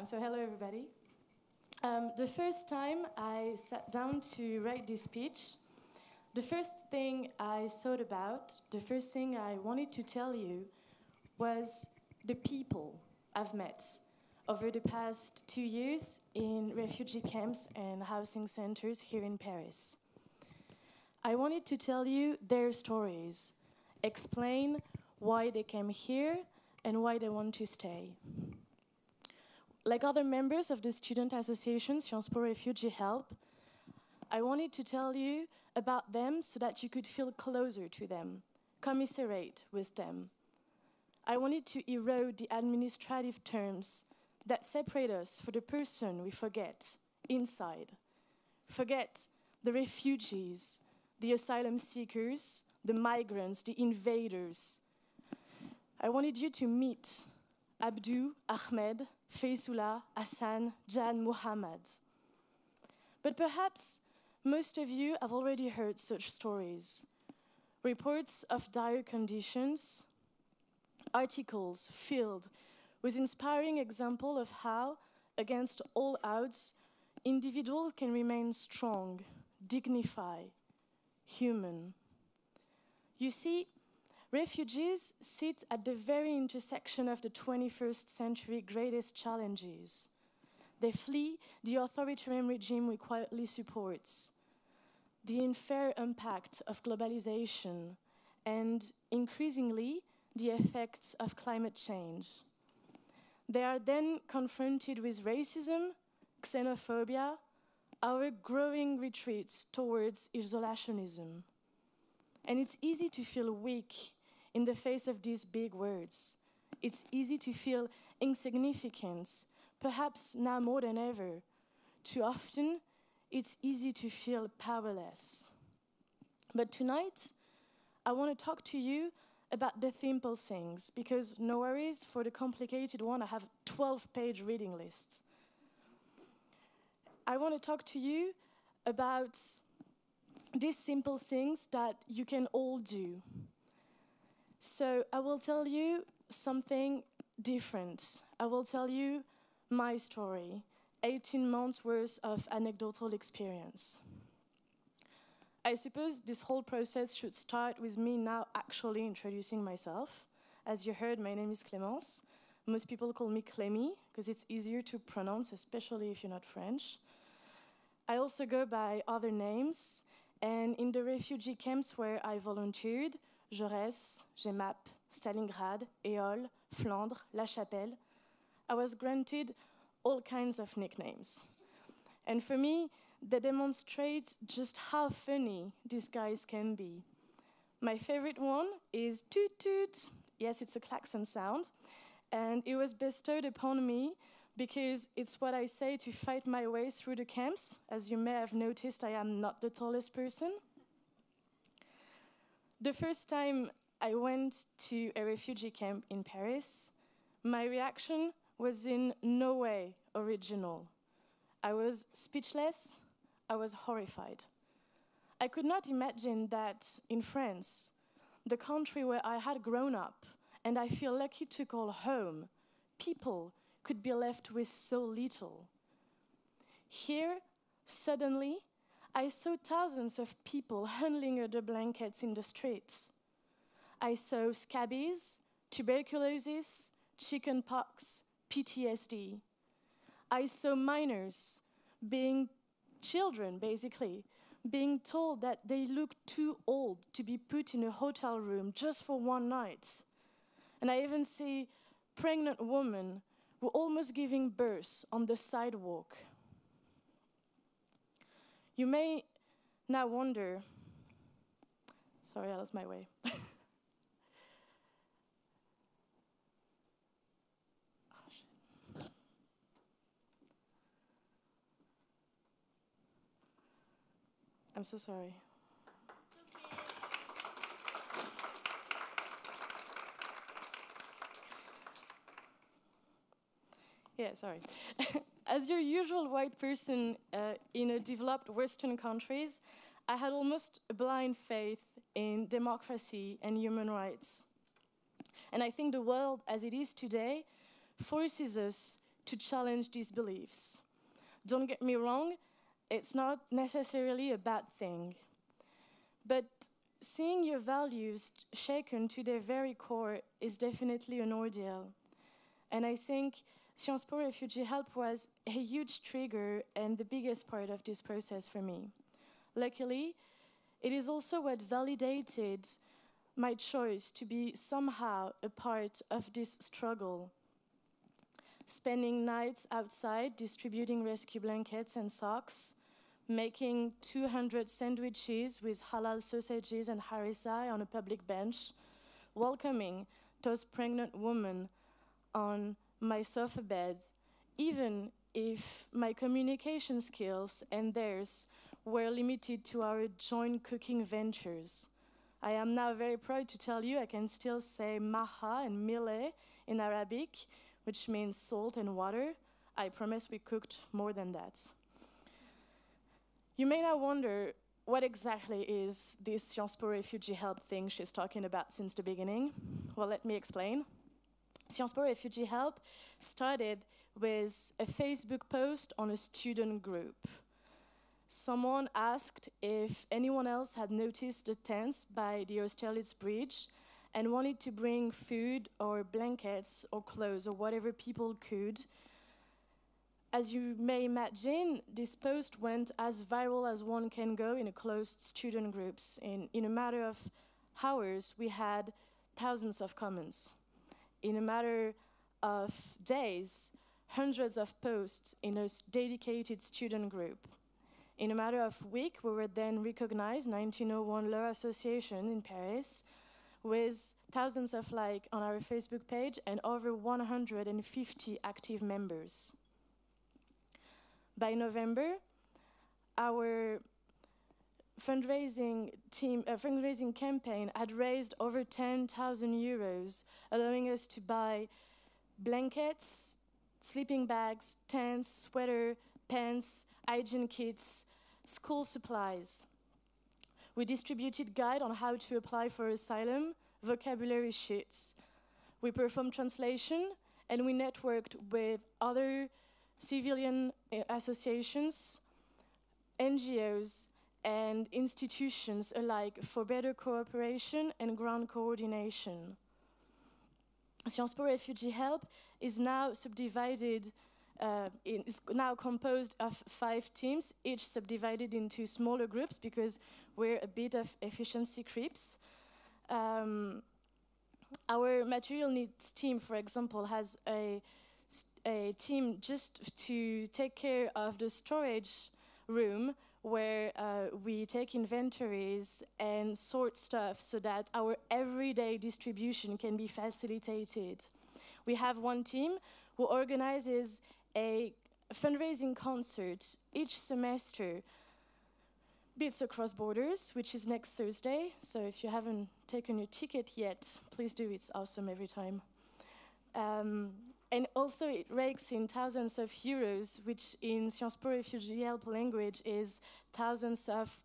So hello, everybody. The first time I sat down to write this speech, the first thing I thought about, the first thing I wanted to tell you was the people I've met over the past 2 years in refugee camps and housing centers here in Paris. I wanted to tell you their stories, explain why they came here and why they want to stay. Like other members of the student association SciencesPo Refugee Help, I wanted to tell you about them so that you could feel closer to them, commiserate with them. I wanted to erode the administrative terms that separate us for the person we forget inside. Forget the refugees, the asylum seekers, the migrants, the invaders. I wanted you to meet Abdou, Ahmed, Faisula, Hassan, Jan, Muhammad. But perhaps most of you have already heard such stories. Reports of dire conditions, articles filled with inspiring examples of how, against all odds, individuals can remain strong, dignified, human. You see, refugees sit at the very intersection of the 21st century greatest challenges. They flee the authoritarian regime we quietly support, the unfair impact of globalization, and increasingly, the effects of climate change. They are then confronted with racism, xenophobia, our growing retreat towards isolationism. And it's easy to feel weak in the face of these big words. It's easy to feel insignificant, perhaps now more than ever. Too often, it's easy to feel powerless. But tonight, I want to talk to you about the simple things, because no worries, for the complicated one, I have a 12-page reading list. I want to talk to you about these simple things that you can all do. So I will tell you something different. I will tell you my story, 18 months worth of anecdotal experience. I suppose this whole process should start with me now actually introducing myself. As you heard, my name is Clémence. Most people call me Clémy, because it's easier to pronounce, especially if you're not French. I also go by other names, and in the refugee camps where I volunteered, Jaurès, Jemmapes, Stalingrad, Éole, Flandre, La Chapelle, I was granted all kinds of nicknames. And for me, they demonstrate just how funny these guys can be. My favorite one is toot toot. Yes, it's a klaxon sound. And it was bestowed upon me because it's what I say to fight my way through the camps. As you may have noticed, I am not the tallest person. The first time I went to a refugee camp in Paris, my reaction was in no way original. I was speechless, I was horrified. I could not imagine that in France, the country where I had grown up, and I feel lucky to call home, people could be left with so little. Here, suddenly, I saw thousands of people huddling under blankets in the streets. I saw scabies, tuberculosis, chickenpox, PTSD. I saw minors, children basically, being told that they looked too old to be put in a hotel room just for one night. And I even see pregnant women who were almost giving birth on the sidewalk. You may now wonder, sorry, I lost my way. I'm so sorry. Yeah, sorry. As your usual white person in a developed Western countries, I had almost a blind faith in democracy and human rights. And I think the world as it is today forces us to challenge these beliefs. Don't get me wrong, it's not necessarily a bad thing. But seeing your values shaken to their very core is definitely an ordeal. And I think Sciences Po Refugee Help was a huge trigger and the biggest part of this process for me. Luckily, it is also what validated my choice to be somehow a part of this struggle. Spending nights outside distributing rescue blankets and socks, making 200 sandwiches with halal sausages and harissa on a public bench, welcoming those pregnant women on my sofa bed, even if my communication skills and theirs were limited to our joint cooking ventures. I am now very proud to tell you I can still say maha and mile in Arabic, which means salt and water. I promise we cooked more than that. You may now wonder what exactly is this Sciences Po Refugee Help thing she's talking about since the beginning. Well, let me explain. Sciences Po Refugee Help started with a Facebook post on a student group. Someone asked if anyone else had noticed the tents by the Austerlitz Bridge and wanted to bring food or blankets or clothes or whatever people could. As you may imagine, this post went as viral as one can go in a closed student groups. In a matter of hours, we had thousands of comments. In a matter of days, hundreds of posts in a dedicated student group. In a matter of weeks, we were then recognized, 1901 Law Association in Paris, with thousands of likes on our Facebook page and over 150 active members. By November, our fundraising campaign had raised over 10,000 euros, allowing us to buy blankets, sleeping bags, tents, sweater, pants, hygiene kits, school supplies. We distributed guide on how to apply for asylum, vocabulary sheets. We performed translation, and we networked with other civilian associations, NGOs, and institutions alike for better cooperation and ground coordination. Sciences Po Refugee Help is now subdivided, is now composed of 5 teams, each subdivided into smaller groups because we're a bit of efficiency creeps. Our material needs team, for example, has a team just to take care of the storage room where we take inventories and sort stuff so that our everyday distribution can be facilitated. We have one team who organizes a fundraising concert each semester, Beats Across Borders, which is next Thursday. So if you haven't taken your ticket yet, please do, it's awesome every time. And also it rakes in thousands of euros, which in Sciences Po Refugee Help language is thousands of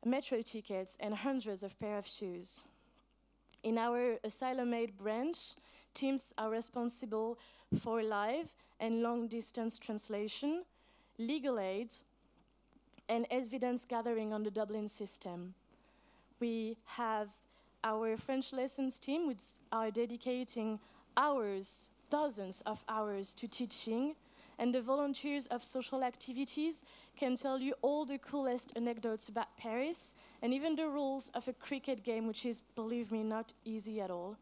metro tickets and hundreds of pair of shoes. In our Asylum Aid branch, teams are responsible for live and long distance translation, legal aid, and evidence gathering on the Dublin system. We have our French lessons team, which are dedicating hours, dozens of hours to teaching, and the volunteers of social activities can tell you all the coolest anecdotes about Paris, and even the rules of a cricket game, which is, believe me, not easy at all.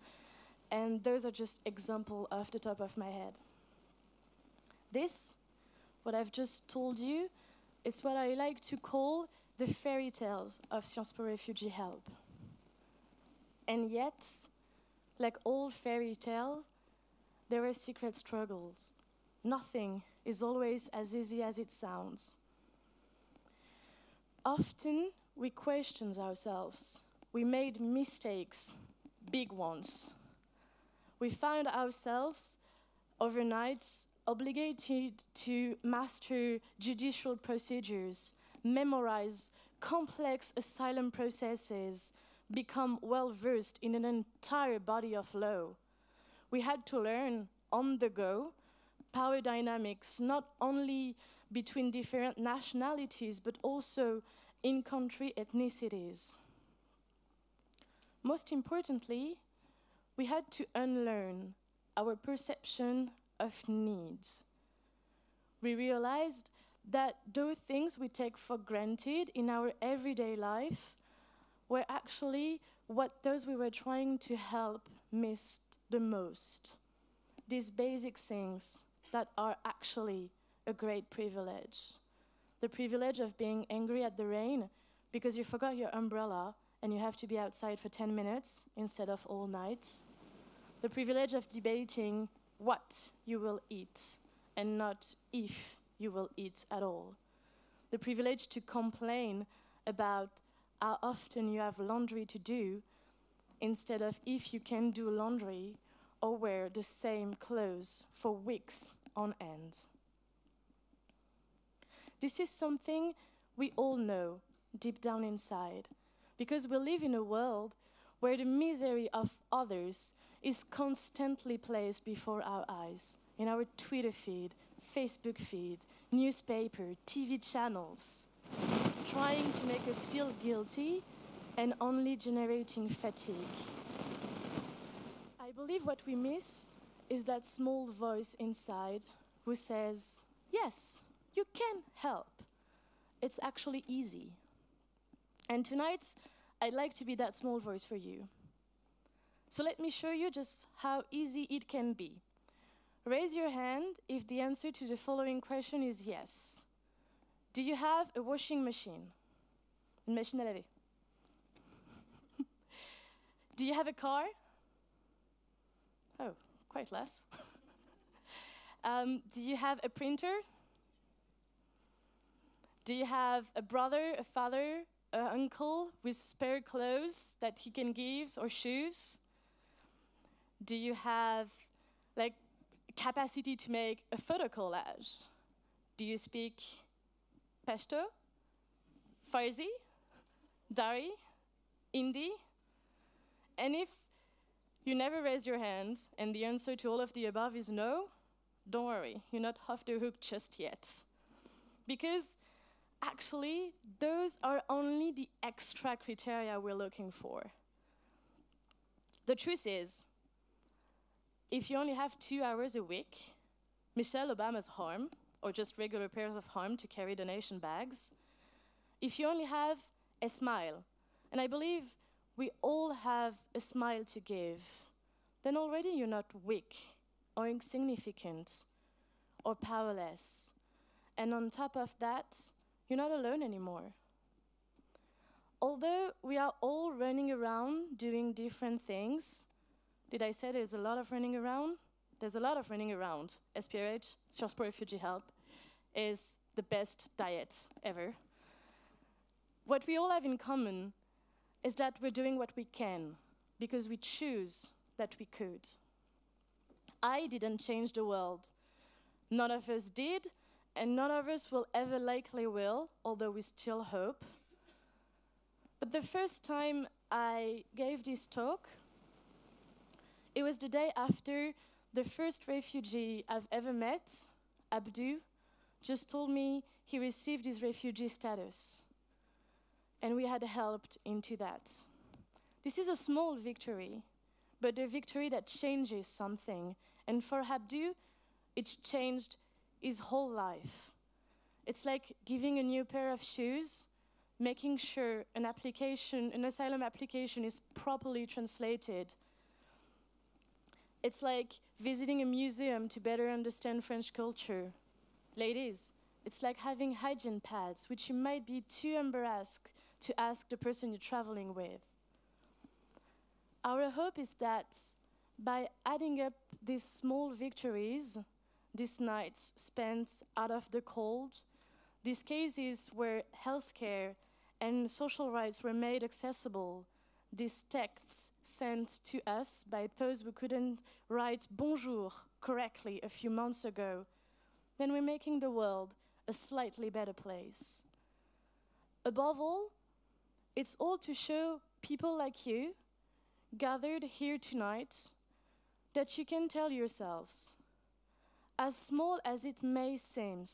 And those are just examples off the top of my head. This, what I've just told you, it's what I like to call the fairy tales of Sciences Po Refugee Help. And yet, like all fairy tales, there are secret struggles. Nothing is always as easy as it sounds. Often, we question ourselves. We made mistakes, big ones. We found ourselves overnight obligated to master judicial procedures, memorize complex asylum processes, become well-versed in an entire body of law. We had to learn on the go power dynamics, not only between different nationalities, but also in-country ethnicities. Most importantly, we had to unlearn our perception of needs. We realized that those things we take for granted in our everyday life were actually what those we were trying to help missed the most. These basic things that are actually a great privilege. The privilege of being angry at the rain because you forgot your umbrella and you have to be outside for 10 minutes instead of all night. The privilege of debating what you will eat and not if you will eat at all. The privilege to complain about how often you have laundry to do instead of if you can do laundry or wear the same clothes for weeks on end. This is something we all know deep down inside, because we live in a world where the misery of others is constantly placed before our eyes, in our Twitter feed, Facebook feed, newspaper, TV channels, trying to make us feel guilty and only generating fatigue. I believe what we miss is that small voice inside who says, yes, you can help. It's actually easy. And tonight, I'd like to be that small voice for you. So let me show you just how easy it can be. Raise your hand if the answer to the following question is yes. Do you have a washing machine? Une machine à laver. Do you have a car? Oh, quite less. Do you have a printer? Do you have a brother, a father, an uncle with spare clothes that he can give or shoes? Do you have capacity to make a photo collage? Do you speak Pashto, Farsi, Dari, Hindi? And if you never raise your hand and the answer to all of the above is no, don't worry, you're not off the hook just yet. Because actually, those are only the extra criteria we're looking for. The truth is, if you only have 2 hours a week, Michelle Obama's home, or just regular pairs of home to carry donation bags, if you only have a smile, and I believe we all have a smile to give, then already you're not weak or insignificant or powerless. And on top of that, you're not alone anymore. Although we are all running around doing different things, did I say there's a lot of running around? There's a lot of running around. SPRH, SciencesPo Refugee Help, is the best diet ever. What we all have in common is that we're doing what we can because we choose that we could. I didn't change the world. None of us did, and none of us will ever likely will, although we still hope. But the first time I gave this talk, it was the day after the first refugee I've ever met, Abdu, just told me he received his refugee status. And we had helped into that. This is a small victory, but a victory that changes something. And for Abdu, it's changed his whole life. It's like giving a new pair of shoes, making sure an asylum application is properly translated. It's like visiting a museum to better understand French culture. Ladies, it's like having hygiene pads, which you might be too embarrassed to ask the person you're traveling with. Our hope is that by adding up these small victories, these nights spent out of the cold, these cases where healthcare and social rights were made accessible, these texts sent to us by those who couldn't write bonjour correctly a few months ago, then we're making the world a slightly better place. Above all, it's all to show people like you, gathered here tonight, that you can tell yourselves, As small as it may seem,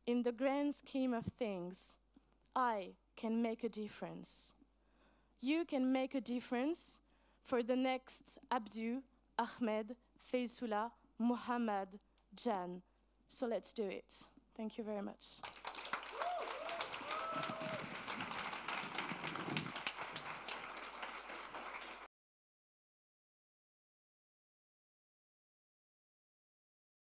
in the grand scheme of things, I can make a difference. You can make a difference for the next Abdu, Ahmed, Faisula, Muhammad, Jan. So let's do it. Thank you very much.